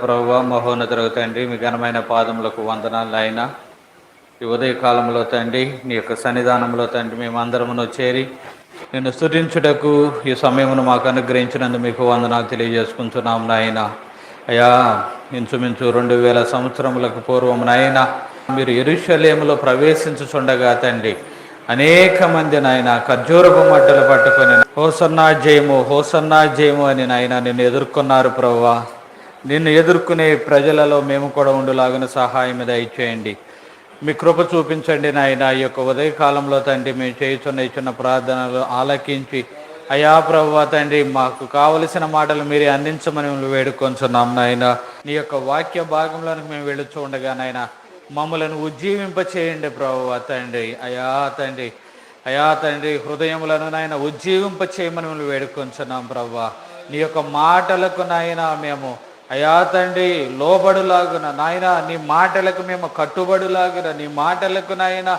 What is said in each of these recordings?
ప్రభువా, మహోన్నతుడగు తండ్రి, మీ ఘనమైన పాదములకు వందనాలు నాయన. ఈ ఉదయకాలంలో తండ్రి, నీ యొక్క సన్నిధానంలో తండ్రి మేమందరమును చేరి నిన్ను స్తుతించుటకు ఈ సమయమును మాకు అనుగ్రహించినందుకు మీకు వందనాలు తెలియజేసుకుంటున్నాం నాయన. అయా, ఇంచుమించు 2000 సంవత్సరములకు పూర్వం నాయన మీరు యెరూషలేములో ప్రవేశించుచుండగా తండ్రి అనేక మంది నాయన ఖర్జూరపు మట్టలు పట్టుకొని హోసన్నా జయము, హోసన్నా జయము అని నాయన నిన్ను ఎదుర్కొన్నారు ప్రభువా. నిన్ను ఎదుర్కొనే ప్రజలలో మేము కూడా ఉండులాగిన సహాయం దయచేయండి. మీ కృప చూపించండి నాయన. ఈ యొక్క ఉదయకాలంలో తండ్రి మేము చేయుచున్న ఇచ్చిన ప్రార్థనలు ఆలకించి అయా ప్రభువా తండ్రి, మాకు కావలసిన మాటలు మీరే అందించమని మేము వేడుకొంచున్నాం నాయన. నీ యొక్క వాక్య భాగంలోనికి మేము వెళుచూ ఉండగా నాయన మమ్మలను ఉజ్జీవింపచేయండి ప్రభువా తండ్రి. అయా తండ్రి హృదయములను నాయన ఉజ్జీవింపచేయమని మేము వేడుకొంచున్నాం ప్రభువా. నీ యొక్క మాటలకు నాయన మేము అయా తండ్రి లోబడులాగున నాయన, నీ మాటలకు మేము కట్టుబడులాగున, నీ మాటలకు నాయన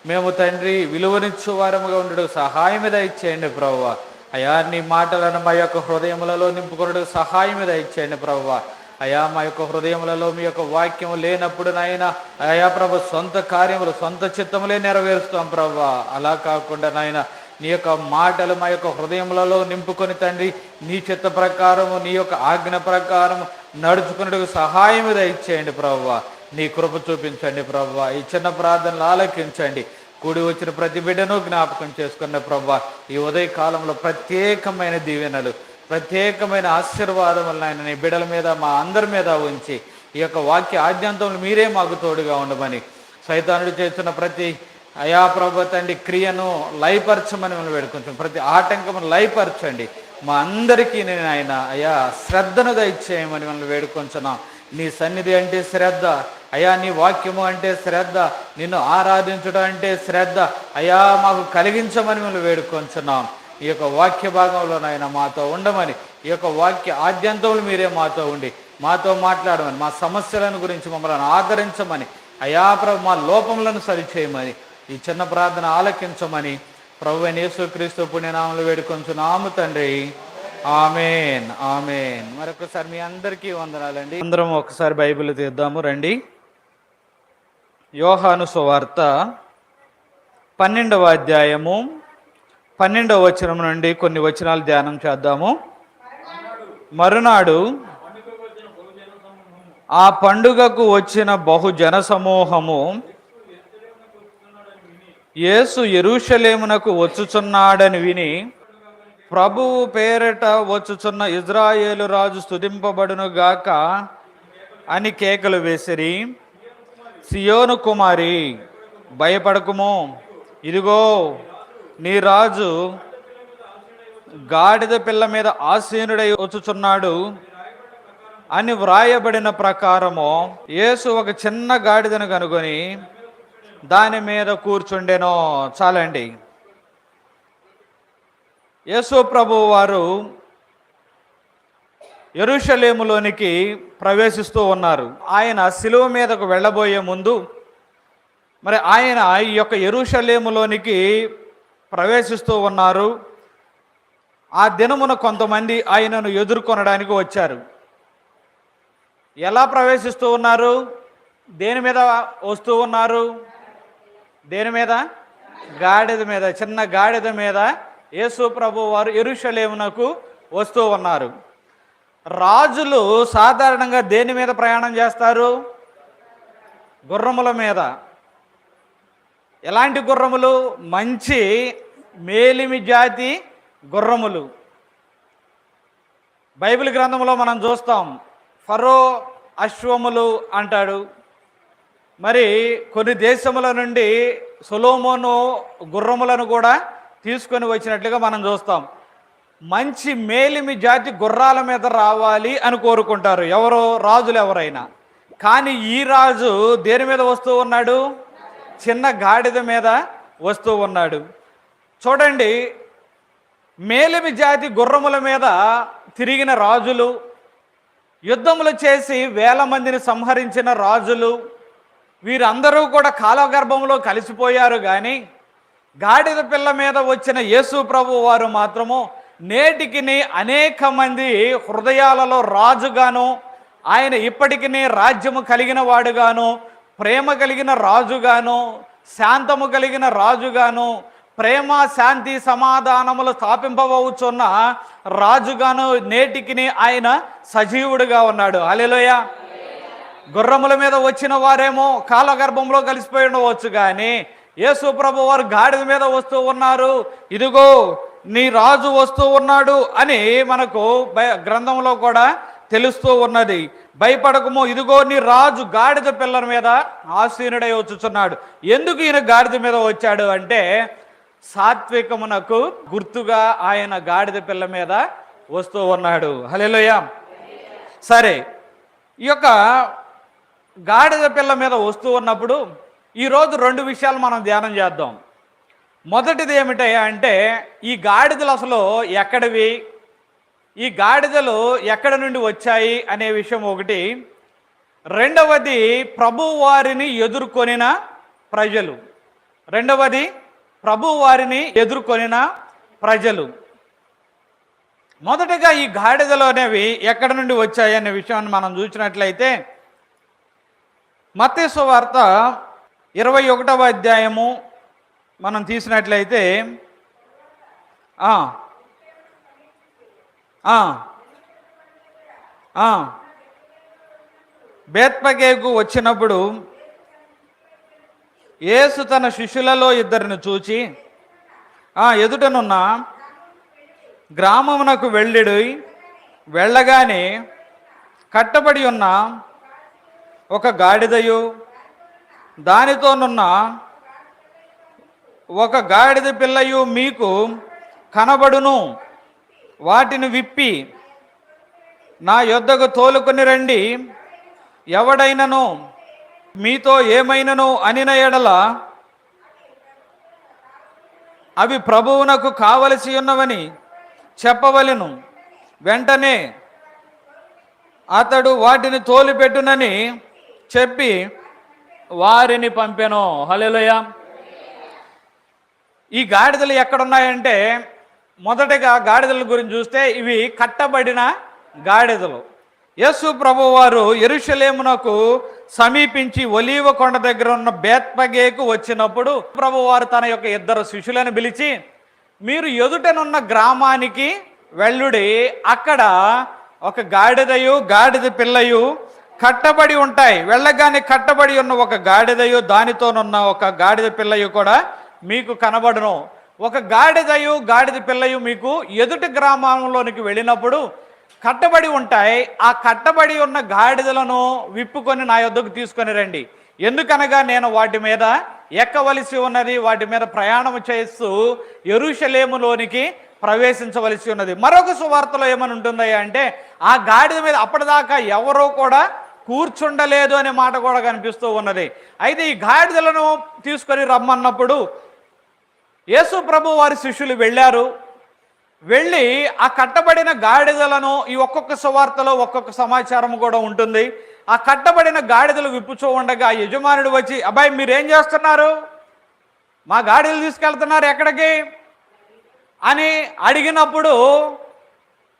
మేము తండ్రి విలువనిచ్చు వారముగా ఉండడు సహాయం ఇచ్చేయండి ప్రభువా. అయా నీ మాటలను మా యొక్క హృదయములలో నింపుకొనడు సహాయం ఇచ్చేయండి ప్రభువా. అయా మా యొక్క హృదయములలో మీ యొక్క వాక్యము లేనప్పుడు నాయన అయా ప్రభు సొంత కార్యములు సొంత చిత్తములే నెరవేరుస్తాం ప్రభువా. అలా కాకుండా నాయన నీ యొక్క మాటలు మా యొక్క హృదయములలో నింపుకొని తండ్రి నీ చిత్త ప్రకారము నీ యొక్క ఆజ్ఞ ప్రకారము నడుచుకున్నట్టుకు సహాయం ఇచ్చేయండి ప్రభువా. నీ కృప చూపించండి ప్రభువా. ఈ చిన్న ప్రార్థనలు ఆలకించండి. కూడి వచ్చిన ప్రతి బిడ్డను జ్ఞాపకం చేసుకున్న ప్రభువా. ఈ ఉదయ కాలంలో ప్రత్యేకమైన దీవెనలు, ప్రత్యేకమైన ఆశీర్వాదములను ఆయన నీ బిడ్డల మీద మా అందరి మీద ఉంచి ఈ యొక్క వాక్య ఆద్యంతములు మీరే మాకు తోడుగా ఉండమని, సైతానుడు చేస్తున్న ప్రతి అయా ప్రభు తండ్రి క్రియను లయపరచమని మనం వేడుకుంటాం. ప్రతి ఆటంకమును లయపరచండి. మా అందరికీ నేను ఆయన అయా శ్రద్ధను దయచేయమని మనం వేడుకొంచున్నాం. నీ సన్నిధి అంటే శ్రద్ధ అయా, నీ వాక్యము అంటే శ్రద్ధ, నిన్ను ఆరాధించడం అంటే శ్రద్ధ అయా మాకు కలిగించమని మనం వేడుకొంచున్నాం. ఈ యొక్క వాక్య భాగంలో నాయన మాతో ఉండమని, ఈ యొక్క వాక్య ఆద్యంతములు మీరే మాతో ఉండి మాతో మాట్లాడమని, మా సమస్యలను గురించి మమ్మల్ని ఆదరించమని, అయా ప్రభు మా లోపములను సరిచేయమని, ఈ చిన్న ప్రార్థన ఆలకించమని ప్రభువైన యేసుక్రీస్తు పుణ్యనామములో వేడుకొంచున్నాము తండ్రి. ఆమేన్, ఆమేన్. మరొకసారి మీ అందరికీ వందనాలండి. అందరం ఒకసారి బైబిల్ తీద్దాము రండి. యోహాను సువార్త 12వ అధ్యాయము 12వ వచనం నుండి కొన్ని వచనాలు ధ్యానం చేద్దాము. మరునాడు ఆ పండుగకు వచ్చిన బహుజన సమూహము యేసు యెరూషలేమునకు వచ్చుచున్నాడని విని, ప్రభువు పేరట వచ్చుచున్న ఇజ్రాయేలు రాజు స్తుతింపబడును గాక అని కేకలు వేసిరి. సియోను కుమారి, భయపడకుము, ఇదిగో నీ రాజు గాడిద పిల్ల మీద ఆసీనుడై వచ్చుచున్నాడు అని వ్రాయబడిన ప్రకారము యేసు ఒక చిన్న గాడిదను కనుగొని దాని మీద కూర్చుండెనో. చాలండి. యేసు ప్రభు వారు యెరూషలేములోనికి ప్రవేశిస్తూ ఉన్నారు. ఆయన శిలువ మీదకు వెళ్ళబోయే ముందు మరి ఆయన ఈ యొక్క యెరూషలేములోనికి ప్రవేశిస్తూ ఉన్నారు. ఆ దినమున కొంతమంది ఆయనను ఎదుర్కొనడానికి వచ్చారు. ఎలా ప్రవేశిస్తూ ఉన్నారు? దేని మీద వస్తూ ఉన్నారు? దేని మీద? గాడిద మీద, చిన్న గాడిద మీద యేసు ప్రభు వారు యెరూషలేమునకు వస్తూ ఉన్నారు. రాజులు సాధారణంగా దేని మీద ప్రయాణం చేస్తారు? గుర్రముల మీద. ఎలాంటి గుర్రములు? మంచి మేలిమి జాతి గుర్రములు. బైబిల్ గ్రంథంలో మనం చూస్తాం, ఫరో అశ్వములు అంటాడు. మరి కొన్ని దేశముల నుండి సొలొమోను గుర్రములను కూడా తీసుకొని వచ్చినట్లుగా మనం చూస్తాం. మంచి మేలిమి జాతి గుర్రాల మీద రావాలి అని కోరుకుంటారు ఎవరో రాజులు ఎవరైనా. కానీ ఈ రాజు దేని మీద వస్తూ ఉన్నాడు? చిన్న గాడిద మీద వస్తూ ఉన్నాడు. చూడండి, మేలిమి జాతి గుర్రముల మీద తిరిగిన రాజులు, యుద్ధములు చేసి 1000 మందిని సంహరించిన రాజులు, వీరందరూ కూడా కాలగర్భంలో కలిసిపోయారు. కానీ గాడిద పిల్ల మీద వచ్చిన యేసు ప్రభు వారు మాత్రము నేటికి అనేక మంది హృదయాలలో రాజుగాను ఆయన ఇప్పటికీ రాజ్యము కలిగిన వాడుగాను, ప్రేమ కలిగిన రాజుగాను, శాంతము కలిగిన రాజుగాను, ప్రేమ శాంతి సమాధానములు స్థాపింపవచ్చున్న రాజుగాను నేటికి ఆయన సజీవుడిగా ఉన్నాడు. హల్లెలూయా. గుర్రముల మీద వచ్చిన వారేమో కాలగర్భంలో కలిసిపోయి ఉండవచ్చు, కానీ యేసు ప్రభు వారు గాడిద మీద వస్తూ ఉన్నారు. ఇదిగో నీ రాజు వస్తూ ఉన్నాడు అని మనకు గ్రంథంలో కూడా తెలుస్తూ ఉన్నది. భయపడకము, ఇదిగో నీ రాజు గాడిద పిల్లల మీద ఆసీనుడై వచ్చుచున్నాడు. ఎందుకు ఈయన గాడిద మీద వచ్చాడు అంటే, సాత్వికమునకు గుర్తుగా ఆయన గాడిద పిల్ల మీద వస్తూ ఉన్నాడు. హల్లెలూయా. సరే, ఈ యొక్క గాడిద పిల్ల మీద వస్తూ ఉన్నప్పుడు ఈరోజు 2 విషయాలు మనం ధ్యానం చేద్దాం. మొదటిది ఏమిటి అంటే, ఈ గాడిదలు అసలు ఎక్కడివి, ఈ గాడిదలు ఎక్కడి నుండి వచ్చాయి అనే విషయం ఒకటి. రెండవది ప్రభు వారిని ఎదుర్కొనిన ప్రజలు. మొదటగా ఈ గాడిదలు అనేవి ఎక్కడి నుండి వచ్చాయి అనే విషయాన్ని మనం చూసినట్లయితే, మత్తయి సువార్త 21వ అధ్యాయము మనం తీసినట్లయితే బేత్పగేకు వచ్చినప్పుడు యేసు తన శిష్యులలో 2 చూచి ఎదుటనున్న గ్రామమునకు వెళ్ళగానే కట్టబడి ఉన్న ఒక గాడిదయు దానితోనున్న ఒక గాడిద పిల్లయు మీకు కనబడును, వాటిని విప్పి నా యొద్దకు తోలుకొని రండి. ఎవడైనను మీతో ఏమైనను అనిన ఎడల అవి ప్రభువునకు కావలసి ఉన్నవని చెప్పవలెను. వెంటనే అతడు వాటిని తోలిపెట్టునని చెప్పి వారిని పంపెను. హల్లెలూయా. ఈ గాడిదలు ఎక్కడున్నాయంటే, మొదటగా గాడిదల గురించి చూస్తే ఇవి కట్టబడిన గాడిదలు. యేసు ప్రభువు వారు యెరూషలేమునకు సమీపించి ఒలీవ కొండ దగ్గర ఉన్న బేత్పగేకు వచ్చినప్పుడు ప్రభువు వారు తన యొక్క 2 శిష్యులను పిలిచి, మీరు ఎదుటనున్న గ్రామానికి వెళ్ళుడి, అక్కడ ఒక గాడిదయు గాడిద పిల్లయు కట్టబడి ఉంటాయి. వెళ్ళగానే కట్టబడి ఉన్న ఒక గాడిదయు దానితోనున్న ఒక గాడిద పిల్లయు కూడా మీకు కనబడును. ఒక గాడిదయు గాడిద పిల్లయు మీకు ఎదుటి గ్రామంలోనికి వెళ్ళినప్పుడు కట్టబడి ఉంటాయి. ఆ కట్టబడి ఉన్న గాడిదలను విప్పుకొని నా యొద్దకు తీసుకొని రండి. ఎందుకనగా నేను వాటి మీద ఎక్కవలసి ఉన్నది, వాటి మీద ప్రయాణం చేస్తూ యెరూషలేములోనికి ప్రవేశించవలసి ఉన్నది. మరొక సువార్తలో ఏమని ఉంటుంది అంటే, ఆ గాడిద మీద అప్పటిదాకా ఎవరో కూడా కూర్చుండలేదు అనే మాట కూడా కనిపిస్తూ ఉన్నది. అయితే ఈ గాడిదలను తీసుకొని రమ్మన్నప్పుడు యేసు ప్రభు వారి శిష్యులు వెళ్ళి ఆ కట్టబడిన గాడిదలను, ఈ ఒక్కొక్క సువార్తలో ఒక్కొక్క సమాచారం కూడా ఉంటుంది, ఆ కట్టబడిన గాడిదలు విప్పుచూ ఉండగా యజమానుడు వచ్చి, అబ్బాయి మీరేం చేస్తున్నారు, మా గాడిదలు తీసుకెళ్తున్నారు ఎక్కడికి అని అడిగినప్పుడు,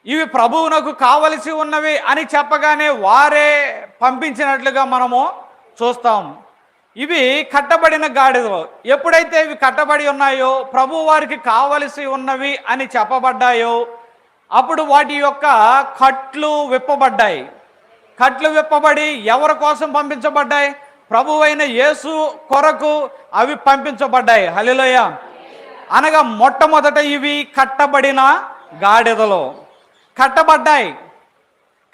ఇవి ప్రభువునకు కావలసి ఉన్నవి అని చెప్పగానే వారే పంపించినట్లుగా మనము చూస్తాం. ఇవి కట్టబడిన గాడిదలు. ఎప్పుడైతే ఇవి కట్టబడి ఉన్నాయో, ప్రభు వారికి కావలసి ఉన్నవి అని చెప్పబడ్డాయో, అప్పుడు వాటి యొక్క కట్లు విప్పబడ్డాయి. కట్లు విప్పబడి ఎవరి కోసం పంపించబడ్డాయి? ప్రభువైన యేసు కొరకు అవి పంపించబడ్డాయి. హల్లెలూయా. అనగా మొట్టమొదట ఇవి కట్టబడిన గాడిదలు కట్టబడ్డాయి.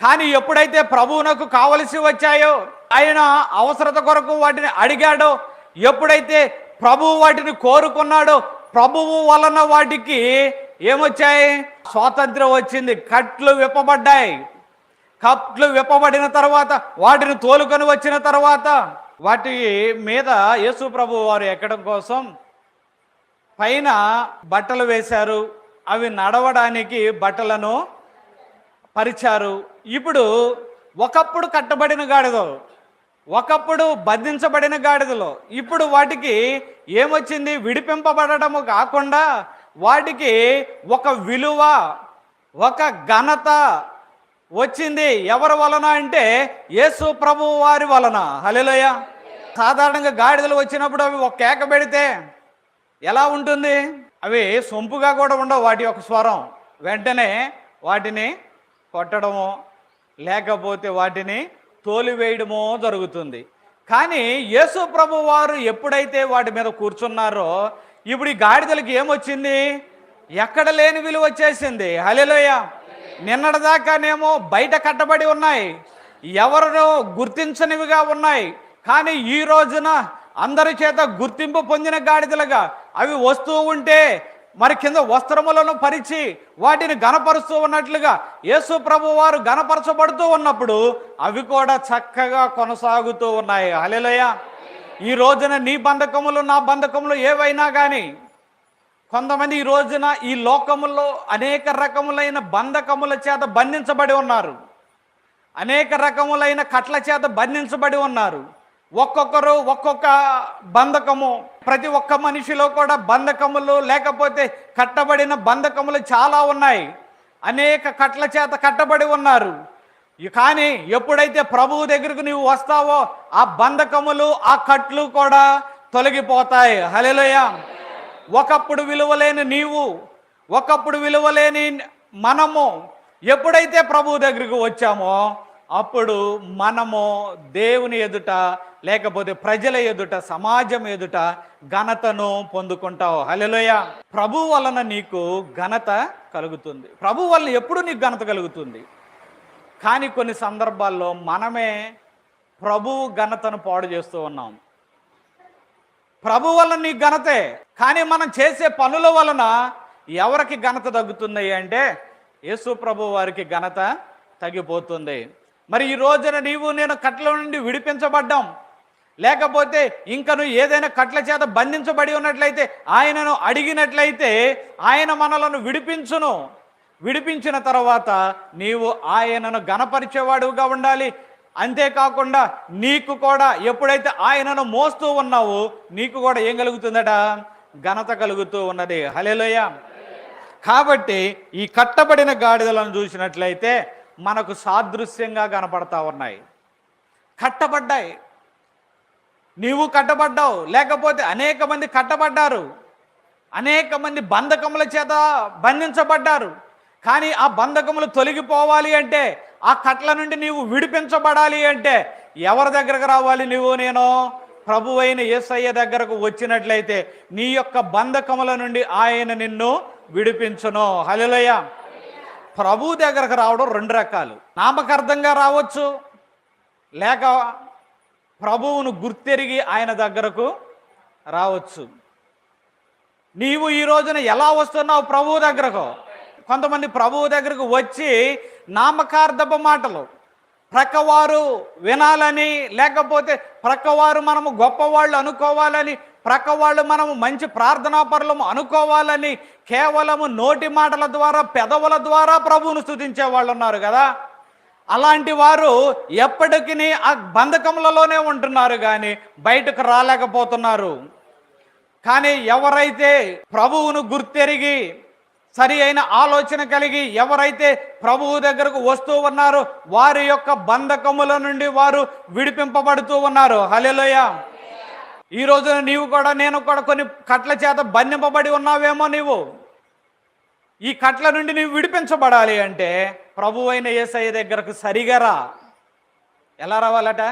కానీ ఎప్పుడైతే ప్రభువునకు కావలసి వచ్చాయో, ఆయన అవసరత కొరకు వాటిని అడిగాడో, ఎప్పుడైతే ప్రభువు వాటిని కోరుకున్నాడో, ప్రభువు వలన వాటికి ఏమొచ్చాయి? స్వాతంత్ర్యం వచ్చింది. కట్లు విప్పబడ్డాయి. కట్లు విప్పబడిన తర్వాత, వాటిని తోలుకొని వచ్చిన తర్వాత, వాటి మీద యేసు ప్రభువు వారు ఎక్కడం కోసం పైన బట్టలు వేశారు. అవి నడవడానికి బట్టలను పరిచారు. ఇప్పుడు ఒకప్పుడు కట్టబడిన గాడిదలు, ఒకప్పుడు బంధించబడిన గాడిదలు, ఇప్పుడు వాటికి ఏమొచ్చింది? విడిపింపబడము కాకుండా వాటికి ఒక విలువ, ఒక ఘనత, వచ్చింది ఎవరి వలన అంటే యేసు ప్రభువు వారి వలన. హల్లెలూయా. సాధారణంగా గాడిదలు వచ్చినప్పుడు అవి ఒక కేక పెడితే ఎలా ఉంటుంది? అవి సొంపుగా కూడా ఉండవు వాటి యొక్క స్వరం. వెంటనే వాటిని కొట్టడమో లేకపోతే వాటిని తోలివేయడమో జరుగుతుంది. కానీ యేసు ప్రభు వారు ఎప్పుడైతే వాటి మీద కూర్చున్నారో ఇప్పుడు ఈ గాడిదలకి ఏమొచ్చింది? ఎక్కడ లేని విలువ వచ్చేసింది. హల్లెలూయా. నిన్నటిదాకానేమో బయట కట్టబడి ఉన్నాయి, ఎవరు గుర్తించనివిగా ఉన్నాయి. కానీ ఈ రోజున అందరి చేత గుర్తింపు పొందిన గాడిదలుగా అవి వస్తూ ఉంటే మరి కింద వస్త్రములను పరిచి వాటిని గణపరుస్తూ ఉన్నట్లుగా యేసు ప్రభు వారు గణపరచబడుతూ ఉన్నప్పుడు అవి కూడా చక్కగా కొనసాగుతూ ఉన్నాయి. హల్లెలూయా. ఈ రోజున నీ బంధకములు నా బంధకములు ఏవైనా కానీ కొంతమంది ఈ రోజున ఈ లోకములో అనేక రకములైన బంధకముల చేత బంధించబడి ఉన్నారు, అనేక రకములైన కట్ల చేత బంధించబడి ఉన్నారు. ఒక్కొక్కరు ఒక్కొక్క బంధకము. ప్రతి ఒక్క మనిషిలో కూడా బంధకములు లేకపోతే కట్టబడిన బంధకములు చాలా ఉన్నాయి. అనేక కట్ల చేత కట్టబడి ఉన్నారు. కానీ ఎప్పుడైతే ప్రభువు దగ్గరకు నీవు వస్తావో ఆ బంధకములు ఆ కట్లు కూడా తొలగిపోతాయి. హల్లెలూయా. ఒకప్పుడు విలువలేని నీవు, ఒకప్పుడు విలువలేని మనము ఎప్పుడైతే ప్రభువు దగ్గరకు వచ్చామో అప్పుడు మనము దేవుని ఎదుట లేకపోతే ప్రజల ఎదుట సమాజం ఎదుట ఘనతను పొందుకుంటావు. హల్లెలూయా. ప్రభు వలన నీకు ఘనత కలుగుతుంది. ప్రభు వలన ఎప్పుడు నీకు ఘనత కలుగుతుంది. కానీ కొన్ని సందర్భాల్లో మనమే ప్రభువు ఘనతను పాడు చేస్తూ ఉన్నాం. ప్రభు వలన నీకు ఘనతే, కానీ మనం చేసే పనుల వలన ఎవరికి ఘనత తగ్గుతుంది అంటే యేసు ప్రభు వారికి ఘనత తగ్గిపోతుంది. మరి ఈ రోజున నీవు నేను కట్ల నుండి విడిపించబడ్డాం, లేకపోతే ఇంకా నువ్వు ఏదైనా కట్ల చేత బంధించబడి ఉన్నట్లయితే ఆయనను అడిగినట్లయితే ఆయన మనలను విడిపించును. విడిపించిన తర్వాత నీవు ఆయనను గణపరిచేవాడుగా ఉండాలి. అంతేకాకుండా నీకు కూడా ఎప్పుడైతే ఆయనను మోస్తూ ఉన్నావో నీకు కూడా ఏం కలుగుతుందట? ఘనత కలుగుతూ ఉన్నది. హల్లెలూయా. కాబట్టి ఈ కట్టబడిన గాడిదలను చూసినట్లయితే మనకు సాదృశ్యంగా కనపడతా ఉన్నాయి. కట్టబడ్డాయి. నీవు కట్టబడ్డావు, లేకపోతే అనేక మంది కట్టబడ్డారు, అనేక మంది బంధకముల చేత బంధించబడ్డారు. కానీ ఆ బంధకములు తొలగిపోవాలి అంటే, ఆ కట్ల నుండి నీవు విడిపించబడాలి అంటే ఎవరి దగ్గరకు రావాలి? నువ్వు నేను ప్రభువైన యేసయ్య దగ్గరకు వచ్చినట్లయితే నీ యొక్క బంధకముల నుండి ఆయన నిన్ను విడిపించును. హల్లెలూయా. ప్రభు దగ్గరకు రావడం రెండు రకాలు. నామకార్థంగా రావచ్చు, లేక ప్రభువును గుర్తెరిగి ఆయన దగ్గరకు రావచ్చు. నీవు ఈ రోజున ఎలా వస్తున్నావు ప్రభువు దగ్గరకు? కొంతమంది ప్రభువు దగ్గరకు వచ్చి నామకార్థపు మాటలు ప్రక్కవారు వినాలని, లేకపోతే ప్రక్కవారు మనము గొప్పవాళ్ళు అనుకోవాలని, ప్రక్కవాళ్ళు మనము మంచి ప్రార్థనాపరులము అనుకోవాలని కేవలము నోటి మాటల ద్వారా పెదవుల ద్వారా ప్రభువును స్తుతించే వాళ్ళు ఉన్నారు కదా. అలాంటి వారు ఎప్పటికీ ఆ బంధకములలోనే ఉంటున్నారు కానీ బయటకు రాలేకపోతున్నారు. కానీ ఎవరైతే ప్రభువును గుర్తెరిగి సరి అయిన ఆలోచన కలిగి ఎవరైతే ప్రభువు దగ్గరకు వస్తూ ఉన్నారో వారి యొక్క బంధకముల నుండి వారు విడిపింపబడుతూ ఉన్నారు. హల్లెలూయా. ఈ రోజున నీవు కూడా నేను కూడా కొన్ని కట్ల చేత బంధింపబడి ఉన్నావేమో. నీవు ఈ కట్ల నుండి నీవు విడిపించబడాలి అంటే ప్రభువైన యేసయ్య దగ్గరకు సరిగా రా. ఎలా రావాలట?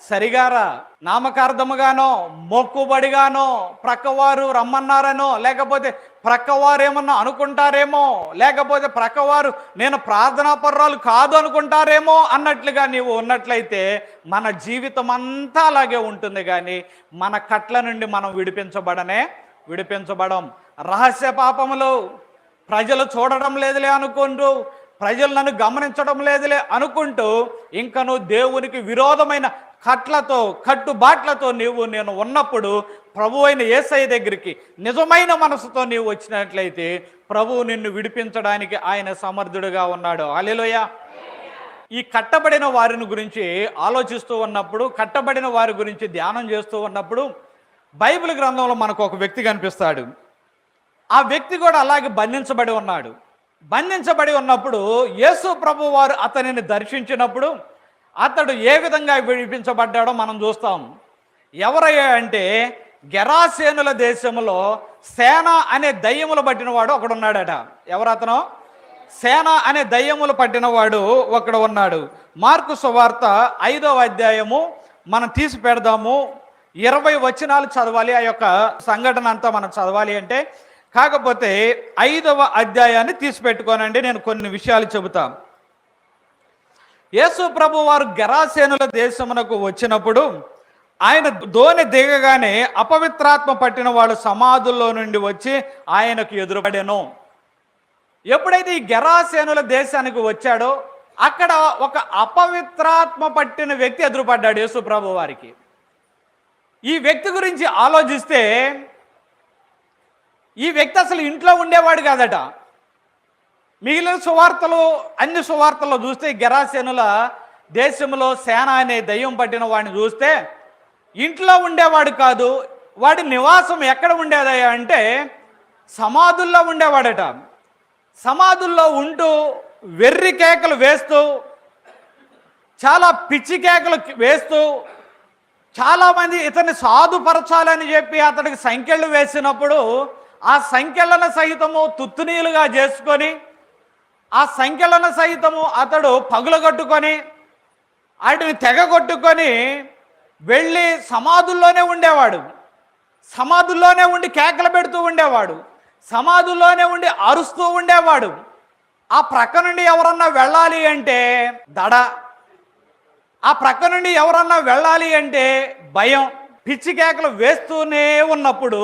సరిగా రా. నామకార్థముగానో మొక్కుబడిగానో ప్రక్కవారు రమ్మన్నారనో, లేకపోతే ప్రక్కవారు ఏమన్నా అనుకుంటారేమో, లేకపోతే ప్రక్కవారు నేను ప్రార్థనాపర్రాలు కాదు అనుకుంటారేమో అన్నట్లుగా నీవు ఉన్నట్లయితే మన జీవితం అంతా అలాగే ఉంటుంది. కానీ మన కట్ల నుండి మనం విడిపించబడం. రహస్య పాపములు ప్రజలు చూడడం లేదులే అనుకుంటూ, ప్రజలు నన్ను గమనించడం లేదులే అనుకుంటూ ఇంకా నువ్వు దేవునికి విరోధమైన కట్టుబాట్లతో నీవు నేను ఉన్నప్పుడు ప్రభు అయిన యేసయ్య దగ్గరికి నిజమైన మనసుతో నీవు వచ్చినట్లయితే ప్రభువు నిన్ను విడిపించడానికి ఆయన సమర్థుడుగా ఉన్నాడు. హల్లెలూయా. ఈ కట్టబడిన వారిని గురించి ఆలోచిస్తూ ఉన్నప్పుడు, కట్టబడిన వారి గురించి ధ్యానం చేస్తూ ఉన్నప్పుడు బైబిల్ గ్రంథంలో మనకు ఒక వ్యక్తి కనిపిస్తాడు. ఆ వ్యక్తి కూడా అలాగే బంధించబడి ఉన్నాడు. బంధించబడి ఉన్నప్పుడు యేసు ప్రభు వారు అతనిని దర్శించినప్పుడు అతడు ఏ విధంగా విడిపించబడ్డాడో మనం చూస్తాం. ఎవరయ్యా అంటే గెరాసేనుల దేశంలో సేన అనే దయ్యములు పట్టినవాడు ఒకడున్నాడట. ఎవరు అతను? సేన అనే దయ్యములు పట్టినవాడు ఒకడు ఉన్నాడు. మార్కు సువార్త 5వ అధ్యాయము మనం తీసి పెడదాము. 20 వచనాలు చదవాలి. ఆ యొక్క సంఘటన అంతా మనం చదవాలి అంటే, కాకపోతే 5వ అధ్యాయాన్ని తీసి పెట్టుకోనండి. నేను కొన్ని విషయాలు చెబుతా. యేసు ప్రభు వారు గెరాసేనుల దేశమునకు వచ్చినప్పుడు ఆయన దోణి దిగగానే అపవిత్రాత్మ పట్టిన వాళ్ళు సమాధుల్లో నుండి వచ్చి ఆయనకు ఎదురుపడెను. ఎప్పుడైతే ఈ గెరాసేనుల దేశానికి వచ్చాడో అక్కడ ఒక అపవిత్రాత్మ పట్టిన వ్యక్తి ఎదురుపడ్డాడు యేసు ప్రభు వారికి. ఈ వ్యక్తి గురించి ఆలోచిస్తే ఈ వ్యక్తి అసలు ఇంట్లో ఉండేవాడు కాదట. మిగిలిన సువార్తలు, అన్ని సువార్తల్లో చూస్తే గెరాసేనుల దేశంలో సేన అనే దయ్యం పట్టిన వాడిని చూస్తే ఇంట్లో ఉండేవాడు కాదు. వాడి నివాసం ఎక్కడ ఉండేదయ్యా అంటే సమాధుల్లో ఉండేవాడట. సమాధుల్లో ఉంటూ వెర్రి కేకలు వేస్తూ, చాలా పిచ్చి కేకలు వేస్తూ, చాలామంది ఇతన్ని సాధుపరచాలని చెప్పి అతడికి సంఖ్యలు వేసినప్పుడు ఆ సంఖ్యలను సహితము తుత్తునీలుగా చేసుకొని, ఆ సంఖ్యలను సహితము అతడు పగులగొట్టుకొని వాటిని తెగగొట్టుకొని వెళ్ళి సమాధుల్లోనే ఉండేవాడు. సమాధుల్లోనే ఉండి కేకలు పెడుతూ ఉండేవాడు. సమాధుల్లోనే ఉండి అరుస్తూ ఉండేవాడు. ఆ ప్రక్క నుండి ఎవరన్నా వెళ్ళాలి అంటే దడ, ఆ ప్రక్క నుండి ఎవరన్నా వెళ్ళాలి అంటే భయం. పిచ్చి కేకలు వేస్తూనే ఉన్నప్పుడు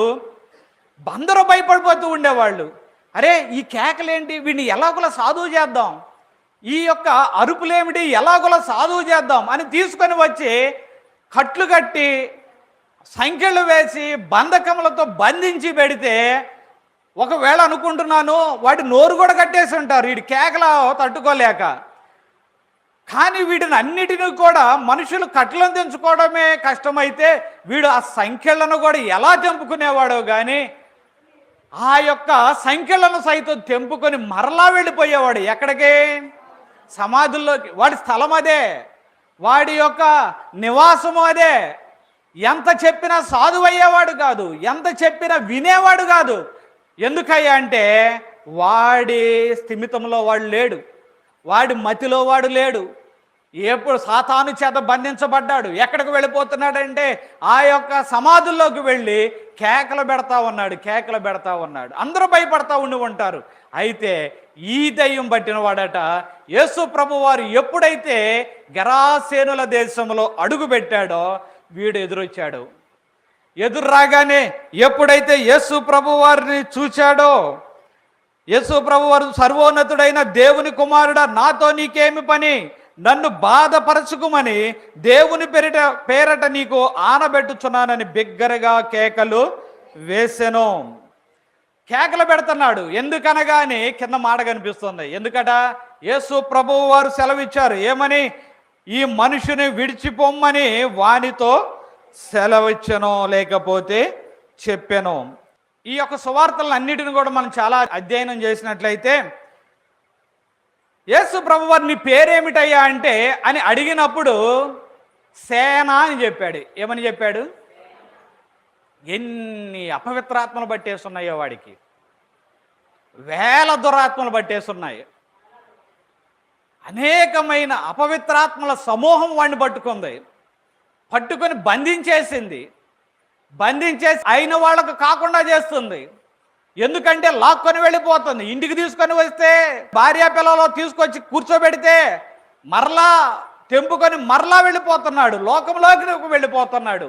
అందరూ భయపడిపోతూ ఉండేవాళ్ళు. అరే, ఈ కేకలేంటి, వీడిని ఎలాగోలా సాధువు చేద్దాం, ఈ యొక్క అరుపులేమిటి, ఎలాగోలా సాధువు చేద్దాం అని తీసుకొని వచ్చి కట్లు కట్టి సంఖ్యలు వేసి బంధకములతో బంధించి పెడితే, ఒకవేళ అనుకుంటున్నాను వాడి నోరు కూడా కట్టేసి ఉంటారు వీడి కేకలా తట్టుకోలేక. కానీ వీటిని అన్నిటినీ కూడా మనుషులు కట్లను తెంచుకోవడమే కష్టమైతే వీడు ఆ సంఖ్యలను కూడా ఎలా తెంపుకునేవాడో కానీ ఆ యొక్క సంఖ్యలను సైతం తెంపుకొని మరలా వెళ్ళిపోయేవాడు. ఎక్కడికి? సమాధుల్లోకి. వాడి స్థలం అదే, వాడి యొక్క నివాసము అదే. ఎంత చెప్పినా సాధువయ్యేవాడు కాదు, ఎంత చెప్పినా వినేవాడు కాదు. ఎందుకయ్యా అంటే వాడి స్థిమితంలో వాడు లేడు, వాడి మతిలో వాడు లేడు. ఎప్పుడు సాతాను చేత బంధించబడ్డాడు. ఎక్కడికి వెళ్ళిపోతున్నాడంటే ఆ యొక్క సమాధుల్లోకి వెళ్ళి కేకలు పెడతా ఉన్నాడు. అందరూ భయపడతా ఉంటారు. అయితే ఈ దయ్యం పట్టిన వాడట యేసు ప్రభు వారు ఎప్పుడైతే గెరాసేనుల దేశంలో అడుగు పెట్టాడో వీడు ఎదురొచ్చాడు. ఎదురు రాగానే ఎప్పుడైతే యేసు ప్రభు వారిని చూచాడో, యేసు ప్రభు వారు సర్వోన్నతుడైన దేవుని కుమారుడా, నాతో నీకేమి పని, నన్ను బాధపరచుకుమని దేవుని పేరట నీకు ఆనబెట్టుచున్నానని బిగ్గరగా కేకలు వేసెను. కేకలు పెడుతున్నాడు. ఎందుకనగానే కింద మాట కనిపిస్తుంది. ఎందుకట? యేసు ప్రభువు వారు సెలవిచ్చారు. ఏమని? ఈ మనుషుని విడిచిపోమ్మని వానితో సెలవిచ్చను, లేకపోతే చెప్పాను. ఈ యొక్క సువార్తలను అన్నిటిని కూడా మనం చాలా అధ్యయనం చేసినట్లయితే యేసు ప్రభు వారు నీ పేరేమిటయ్యా అంటే అని అడిగినప్పుడు సేన అని చెప్పాడు. ఏమని చెప్పాడు? ఎన్ని అపవిత్రాత్మలు పట్టేస్తున్నాయో వాడికి, వేల దురాత్మలు పట్టేస్తున్నాయి. అనేకమైన అపవిత్రాత్మల సమూహం వాడిని పట్టుకొని బంధించేసింది. బంధించేసి అయిన వాళ్ళకు కాకుండా చేస్తుంది. ఎందుకంటే లాక్కొని వెళ్ళిపోతుంది. ఇంటికి తీసుకొని వస్తే భార్య పిల్లలు తీసుకొచ్చి కూర్చోబెడితే మరలా తెంపుకొని మరలా వెళ్ళిపోతున్నాడు, లోకంలోకి వెళ్ళిపోతున్నాడు.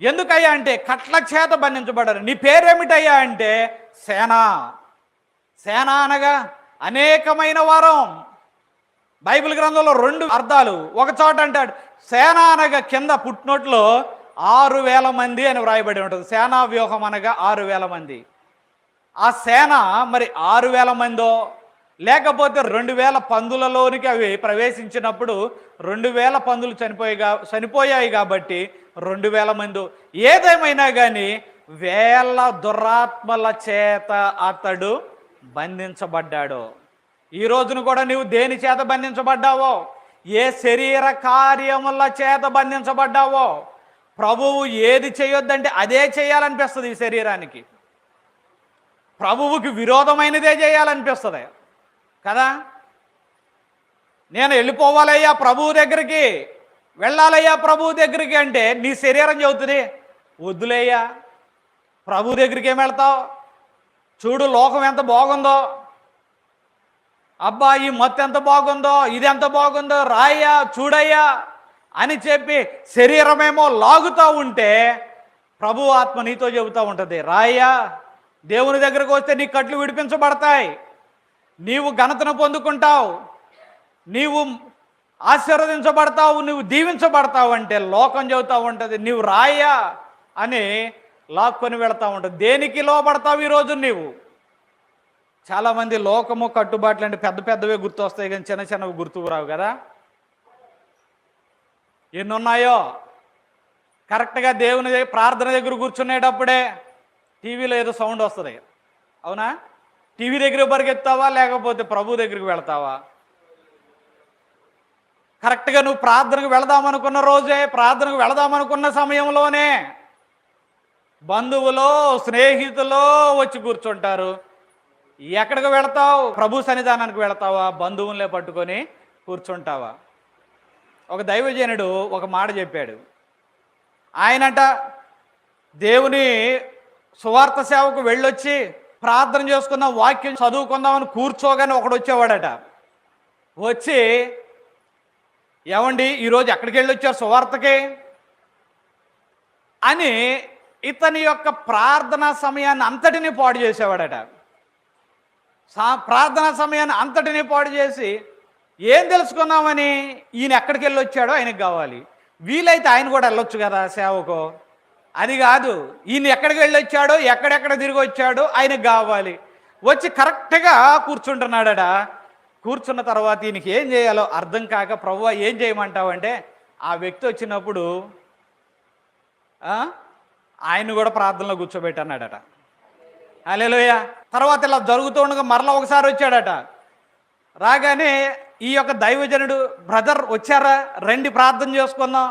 ఎందుకయ్యా అంటే కట్ల చేత బంధించబడ్డారు. నీ పేరేమిటయ్యా అంటే సేన. సేన అనగా అనేకమైన వారం. బైబిల్ గ్రంథంలో 2 అర్థాలు. ఒక చోట అంటాడు సేన అనగా కింద పుట్టినోట్లో 6,000 మంది అని వ్రాయబడి ఉంటుంది. సేనా వ్యూహం అనగా 6,000 మంది. ఆ సేన మరి 6,000 మందో లేకపోతే 2,000 పందులలోనికి అవి ప్రవేశించినప్పుడు 2,000 పందులు చనిపోయాయి కాబట్టి 2,000 మంది. ఏదేమైనా కానీ వేల దురాత్మల చేత అతడు బంధించబడ్డాడో. ఈ రోజును కూడా నీవు దేని చేత బంధించబడ్డావో, ఏ శరీర కార్యముల చేత బంధించబడ్డావో, ప్రభువు ఏది చేయొద్దంటే అదే చేయాలనిపిస్తుంది. ఈ శరీరానికి ప్రభువుకి విరోధమైనదే చేయాలనిపిస్తుంది కదా. నేను వెళ్ళిపోవాలయ్యా ప్రభువు దగ్గరికి, వెళ్ళాలయ్యా ప్రభువు దగ్గరికి అంటే నీ శరీరం చెబుతుంది వద్దులేయ్యా, ప్రభు దగ్గరికి ఏం వెళ్తావు, చూడు లోకం ఎంత బాగుందో, అబ్బా ఈ మత్తు ఎంత బాగుందో, ఇది ఎంత బాగుందో, రాయ్యా చూడయ్యా అని చెప్పి శరీరమేమో లాగుతూ ఉంటే ప్రభు ఆత్మ నీతో చెబుతూ ఉంటుంది, రాయ్యా దేవుని దగ్గరకు వస్తే నీ కట్లు విడిపించబడతాయి, నీవు ఘనతను పొందుకుంటావు, నీవు ఆశీర్వదించబడతావు, నువ్వు దీవించబడతావు అంటే లోకం చెబుతూ ఉంటుంది నీవు రాయ్యా అని లాక్కొని వెళతా ఉంటుంది. దేనికి లోపడతావు ఈరోజు నీవు? చాలామంది లోకము కట్టుబాట్లు అంటే పెద్ద పెద్దవే గుర్తు వస్తాయి కానీ చిన్న చిన్నవి గుర్తుకు రావు కదా. ఎన్ని ఉన్నాయో. కరెక్ట్గా దేవుని ప్రార్థన దగ్గర కూర్చునేటప్పుడే టీవీలో ఏదో సౌండ్ వస్తుంది, అవునా? టీవీ దగ్గర పరిగెత్తావా లేకపోతే ప్రభు దగ్గరికి వెళ్తావా? కరెక్ట్గా నువ్వు ప్రార్థనకు వెళదామనుకున్న రోజే, ప్రార్థనకు వెళదామనుకున్న సమయంలోనే బంధువులో స్నేహితులో వచ్చి కూర్చుంటారు. ఎక్కడికి వెళతావు? ప్రభు సన్నిధానానికి వెళతావా? బంధువులే పట్టుకొని కూర్చుంటావా? ఒక దైవజనుడు ఒక మాట చెప్పాడు. ఆయనట దేవుని సువార్త సేవకు వెళ్ళొచ్చి ప్రార్థన చేసుకుందాం, వాక్యం చదువుకుందామని కూర్చోగానే ఒకడు వచ్చేవాడట. వచ్చి ఏమండి ఈరోజు ఎక్కడికి వెళ్ళి వచ్చారు సువార్తకి అని ఇతని యొక్క ప్రార్థనా సమయాన్ని అంతటినీ పాడు చేసేవాడట. ప్రార్థనా సమయాన్ని అంతటినీ పాడు చేసి ఏం తెలుసుకుందామని ఈయన ఎక్కడికి వెళ్ళి వచ్చాడో ఆయనకు కావాలి. వీలైతే ఆయన కూడా వెళ్ళొచ్చు కదా సేవకు, అది కాదు. ఈయన ఎక్కడికి వెళ్ళి వచ్చాడో ఎక్కడెక్కడ తిరిగి వచ్చాడో ఆయనకు కావాలి. వచ్చి కరెక్ట్గా కూర్చుంటున్నాడట. కూర్చున్న తర్వాత ఈయనకి ఏం చేయాలో అర్థం కాక, ప్రభువా ఏం చేయమంటావు అంటే, ఆ వ్యక్తి వచ్చినప్పుడు ఆయన కూడా ప్రార్థనలో కూర్చోబెట్టన్నాడట. హల్లెలూయా. తర్వాత ఇలా జరుగుతూ ఉండగా మరలా ఒకసారి వచ్చాడట. రాగానే ఈ యొక్క దైవజనుడు, బ్రదర్ వచ్చారా, రండి ప్రార్థన చేసుకుందాం,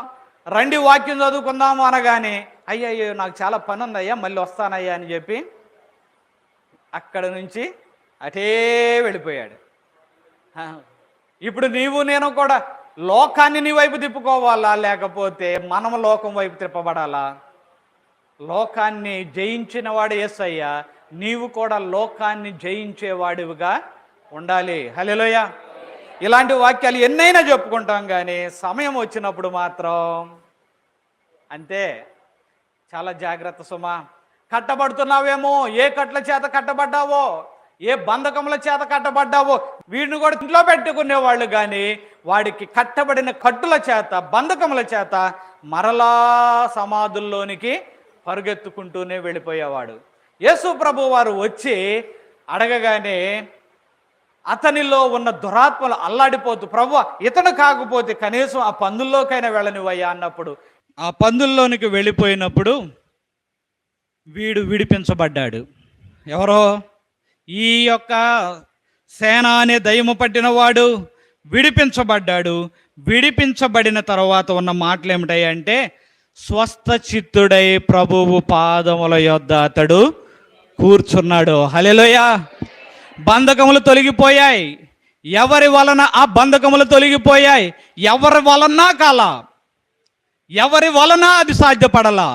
రండి వాక్యం చదువుకుందాము అనగానే, అయ్యయ్యో నాకు చాలా పని ఉందయ్యా మళ్ళీ వస్తానయ్యా అని చెప్పి అక్కడ నుంచి అటే వెళ్ళిపోయాడు. ఇప్పుడు నీవు నేను కూడా లోకాన్ని నీ వైపు తిప్పుకోవాలా లేకపోతే మనం లోకం వైపు తిప్పబడాలా? లోకాన్ని జయించిన వాడు యేసయ్యా, నీవు కూడా లోకాన్ని జయించేవాడివిగా ఉండాలి. హల్లెలూయా. ఇలాంటి వాక్యాలు ఎన్నైనా చెప్పుకుంటాం కానీ సమయం వచ్చినప్పుడు మాత్రం అంతే. చాలా జాగ్రత్త సుమా. కట్టబడుతున్నావేమో, ఏ కట్ల చేత కట్టబడ్డావో, ఏ బంధకముల చేత కట్టబడ్డావో, వీడిని కూడా ఇంట్లో పెట్టుకునేవాళ్ళు కానీ వాడికి కట్టబడిన కట్టుల చేత, బంధకముల చేత మరలా సమాధుల్లోనికి పరుగెత్తుకుంటూనే వెళ్ళిపోయేవాడు. యేసు ప్రభు వారు వచ్చి అడగగానే అతనిలో ఉన్న దురాత్మలు అల్లాడిపోతూ, ప్రభువా ఇతను కాకపోతే కనీసం ఆ పందుల్లోకైనా వెళ్ళనివయ్యా అన్నప్పుడు, ఆ పందుల్లోనికి వెళ్ళిపోయినప్పుడు వీడు విడిపించబడ్డాడు. ఎవరో? ఈ యొక్క సేన అనే దయ్యము పట్టినవాడు విడిపించబడ్డాడు. విడిపించబడిన తర్వాత ఉన్న మాటలు ఏమిటాయంటే, స్వస్థ చిత్తుడై ప్రభువు పాదముల యొద్ద అతడు కూర్చున్నాడు. హల్లెలూయా. బంధకములు తొలగిపోయాయి. ఎవరి వలన ఆ బంధకములు తొలగిపోయాయి? ఎవరి వలన కాల, ఎవరి వలన అది సాధ్యపడలా?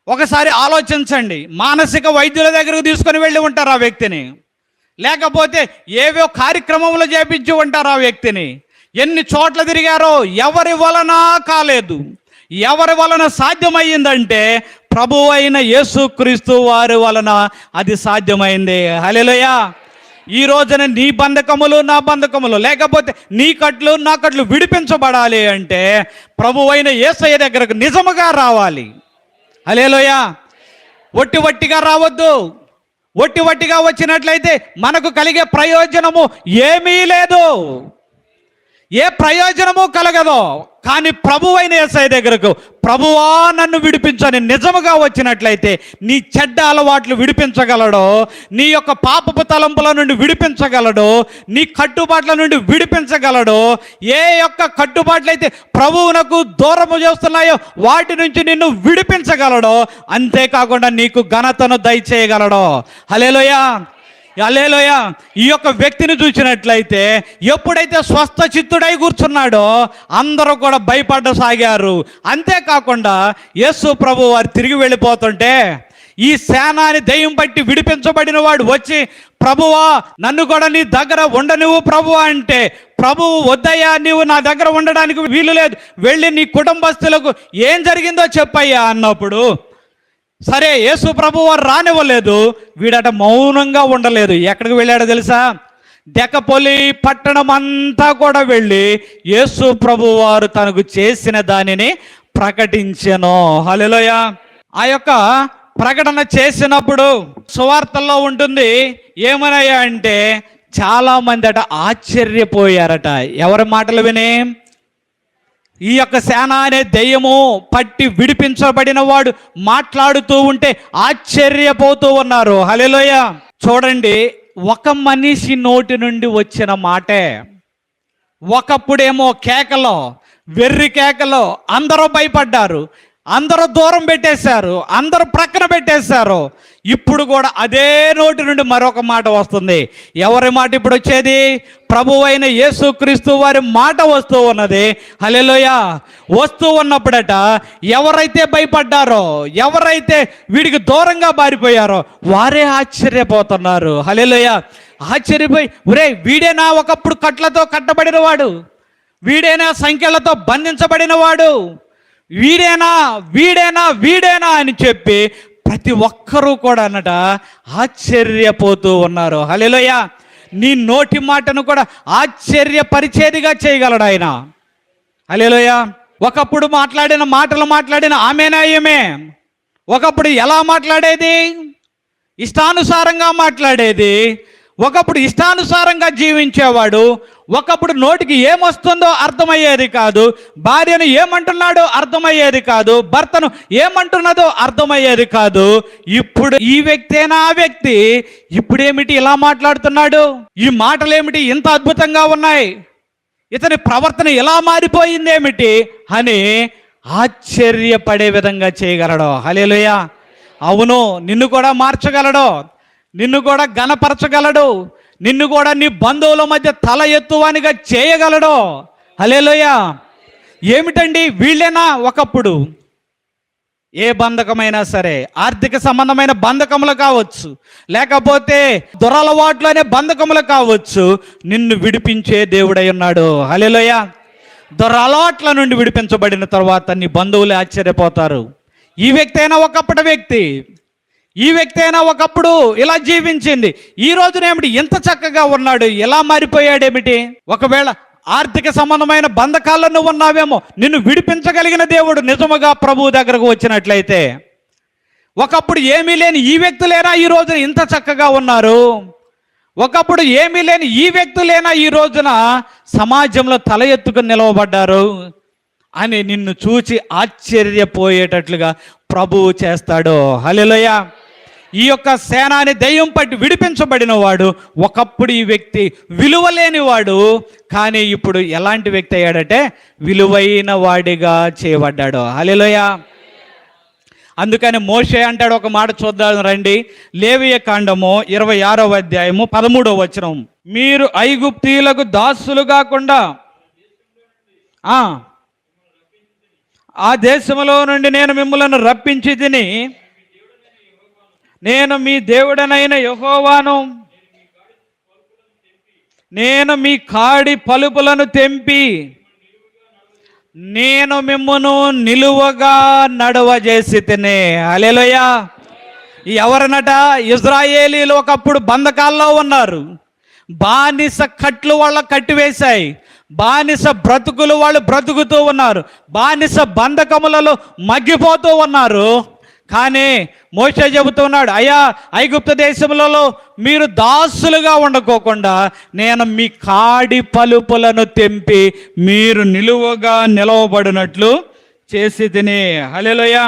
ఒకసారి ఆలోచించండి. మానసిక వైద్యుల దగ్గరకు తీసుకొని వెళ్ళి ఉంటారు ఆ వ్యక్తిని, లేకపోతే ఏవో కార్యక్రమంలో చేపించి ఉంటారు ఆ వ్యక్తిని. ఎన్ని చోట్ల తిరిగారో ఎవరి వలన కాలేదు. ఎవరి వలన సాధ్యమయ్యిందంటే ప్రభువు అయిన యేసుక్రీస్తు వారి వలన అది సాధ్యమైంది. హల్లెలూయా. ఈ రోజున నీ బంధకములు నా బంధకములు, లేకపోతే నీ కట్లు నా కట్లు విడిపించబడాలి అంటే ప్రభువు అయిన యేసయ్య దగ్గరకు నిజముగా రావాలి. హల్లెలూయా. ఒట్టి వట్టిగా రావద్దు. ఒట్టి వట్టిగా వచ్చినట్లయితే మనకు కలిగే ప్రయోజనము ఏమీ లేదు. ఏ ప్రయోజనము కలగదో. కానీ ప్రభువైన యేసయ్య దగ్గరకు, ప్రభువా నన్ను విడిపించని నిజముగా వచ్చినట్లయితే నీ చెడ్డ అలవాట్లు విడిపించగలడు, నీ యొక్క పాపపు తలంపుల నుండి విడిపించగలడు, నీ కట్టుబాట్ల నుండి విడిపించగలడు. ఏ యొక్క కట్టుబాట్లయితే ప్రభువునకు దూరము చేస్తున్నాయో వాటి నుంచి నిన్ను విడిపించగలడు. అంతేకాకుండా నీకు ఘనతను దయచేయగలడు. హల్లెలూయా, హల్లెలూయా. ఈ యొక్క వ్యక్తిని చూసినట్లయితే ఎప్పుడైతే స్వస్థ చిత్తుడై కూర్చున్నాడో అందరూ కూడా భయపడసాగారు. అంతేకాకుండా యేసు ప్రభు వారు తిరిగి వెళ్ళిపోతుంటే ఈ సేనాని దెయ్యం పట్టి విడిపించబడిన వాడు వచ్చి, ప్రభువా నన్ను కూడా నీ దగ్గర ఉండనివ్వు ప్రభువా అంటే, ప్రభువు వద్దయ్యా, నీవు నా దగ్గర ఉండడానికి వీలు లేదు, వెళ్ళి నీ కుటుంబస్తులకు ఏం జరిగిందో చెప్పయ్యా అన్నప్పుడు, సరే యేసు ప్రభు వారు రానివ్వలేదు. వీడట మౌనంగా ఉండలేదు. ఎక్కడికి వెళ్ళాడో తెలుసా? దెకపొలి పట్టణం అంతా కూడా వెళ్ళి యేసు ప్రభు వారు తనకు చేసిన దానిని ప్రకటించెను. హల్లెలూయా. ఆ యొక్క ప్రకటన చేసినప్పుడు సువార్తల్లో ఉంటుంది, ఏమనయ్యా అంటే చాలా మంది అట ఆశ్చర్యపోయారట. ఎవరి మాటలు విని? ఈ యొక్క సేన అనే దెయ్యము పట్టి విడిపించబడిన వాడు మాట్లాడుతూ ఉంటే ఆశ్చర్యపోతూ ఉన్నారు. హల్లెలూయా. చూడండి, ఒక మనిషి నోటి నుండి వచ్చిన మాటే. ఒకప్పుడేమో కేకలో, వెర్రి కేకలో అందరూ భయపడ్డారు, అందరూ దూరం పెట్టేశారు, అందరూ ప్రక్కన పెట్టేశారు. ఇప్పుడు కూడా అదే నోటి నుండి మరొక మాట వస్తుంది. ఎవరి మాట ఇప్పుడు వచ్చేది? ప్రభువైన యేసుక్రీస్తు వారి మాట వస్తూ ఉన్నది. హల్లెలూయా. వస్తూ ఉన్నప్పుడట ఎవరైతే భయపడ్డారో, ఎవరైతే వీడికి దూరంగా బారిపోయారో వారే ఆశ్చర్యపోతున్నారు. హల్లెలూయా. ఆశ్చర్యపోయి, ఒరే వీడేనా ఒకప్పుడు కట్లతో కట్టబడిన వాడు, వీడేనా సంఖ్యలతో బంధించబడిన వాడు, వీడేనా వీడేనా వీడేనా అని చెప్పి ప్రతి ఒక్కరూ కూడా అన్నట ఆశ్చర్యపోతూ ఉన్నారు. హల్లెలూయా. నీ నోటి మాటను కూడా ఆశ్చర్యపరిచేదిగా చేయగలడు ఆయన. హల్లెలూయా. ఒకప్పుడు మాట్లాడిన ఆమెనా ఈమె ఒకప్పుడు ఎలా మాట్లాడేది? ఇష్టానుసారంగా మాట్లాడేది. ఒకప్పుడు ఇష్టానుసారంగా జీవించేవాడు. ఒకప్పుడు నోటికి ఏమొస్తుందో అర్థమయ్యేది కాదు, భార్యను ఏమంటున్నాడో అర్థమయ్యేది కాదు, భర్తను ఏమంటున్నదో అర్థమయ్యేది కాదు. ఇప్పుడు ఈ వ్యక్తేనా ఆ వ్యక్తి? ఇప్పుడేమిటి ఇలా మాట్లాడుతున్నాడు? ఈ మాటలేమిటి ఇంత అద్భుతంగా ఉన్నాయి? ఇతని ప్రవర్తన ఎలా మారిపోయిందేమిటి అని ఆశ్చర్యపడే విధంగా చేయగలడు. హల్లెలూయా. అవును, నిన్ను కూడా మార్చగలడు, నిన్ను కూడా ఘనపరచగలడు, నిన్ను కూడా నీ బంధువుల మధ్య తల ఎత్తువానిగా చేయగలడు. హల్లెలూయా. ఏమిటండి వీళ్ళేనా? ఒకప్పుడు ఏ బంధకమైనా సరే, ఆర్థిక సంబంధమైన బంధకములు కావచ్చు, లేకపోతే దురలవాట్లు అనే బంధకములు కావచ్చు, నిన్ను విడిపించే దేవుడై ఉన్నాడు. హల్లెలూయా. దురలవాట్ల నుండి విడిపించబడిన తర్వాత నీ బంధువులు ఆశ్చర్యపోతారు. ఈ వ్యక్తి అయినా ఒకప్పటి వ్యక్తి, ఈ వ్యక్తి అయినా ఒకప్పుడు ఇలా జీవించింది, ఈ రోజునేమిటి ఇంత చక్కగా ఉన్నాడు, ఎలా మారిపోయాడేమిటి? ఒకవేళ ఆర్థిక సంబంధమైన బంధకాల్లో నువ్వు ఉన్నావేమో, నిన్ను విడిపించగలిగిన దేవుడు నిజముగా ప్రభువు దగ్గరకు వచ్చినట్లయితే, ఒకప్పుడు ఏమీ లేని ఈ వ్యక్తులేనా ఈ రోజున ఇంత చక్కగా ఉన్నారు? ఒకప్పుడు ఏమీ లేని ఈ వ్యక్తులేనా ఈ రోజున సమాజంలో తల ఎత్తుకుని నిలవబడ్డారు అని నిన్ను చూచి ఆశ్చర్యపోయేటట్లుగా ప్రభువు చేస్తాడు. హల్లెలూయా. ఈ యొక్క సేనాని దెయ్యం పట్టి విడిపించబడిన వాడు ఒకప్పుడు ఈ వ్యక్తి విలువలేనివాడు, కానీ ఇప్పుడు ఎలాంటి వ్యక్తి అయ్యాడంటే విలువైన వాడిగా చేయబడ్డాడు. హల్లెలూయా. అందుకని మోషే అంటాడు, ఒక మాట చూద్దాం రండి. లేవియ కాండము 26వ అధ్యాయము 13వ వచనం. మీరు ఐగుప్తీయులకు దాసులు కాకుండా ఆ దేశంలో నుండి నేను మిమ్మల్ని రప్పించి తిని, నేను మీ దేవుడనైన యెహోవాను, నేను మీ కాడి పలుపులను తెంపి నేను మిమ్మును నిలువగా నడవజేసి తినే. హల్లెలూయా. ఎవరనట? ఇజ్రాయేలీలు ఒకప్పుడు బంధకాల్లో ఉన్నారు, బానిస కట్లు వాళ్ళ కట్టివేశాయి, బానిస బ్రతుకులు వాళ్ళు బ్రతుకుతూ ఉన్నారు, బానిస బంధకములలో మగ్గిపోతూ ఉన్నారు. కానీ మోషే చెబుతున్నాడు, అయ్యా ఐగుప్తు దేశములలో మీరు దాసులుగా ఉండకోకుండా నేను మీ కాడి పలుపులను తెంపి మీరు నిలువగా నిలవబడినట్లు చేసి తిని. హల్లెలూయా.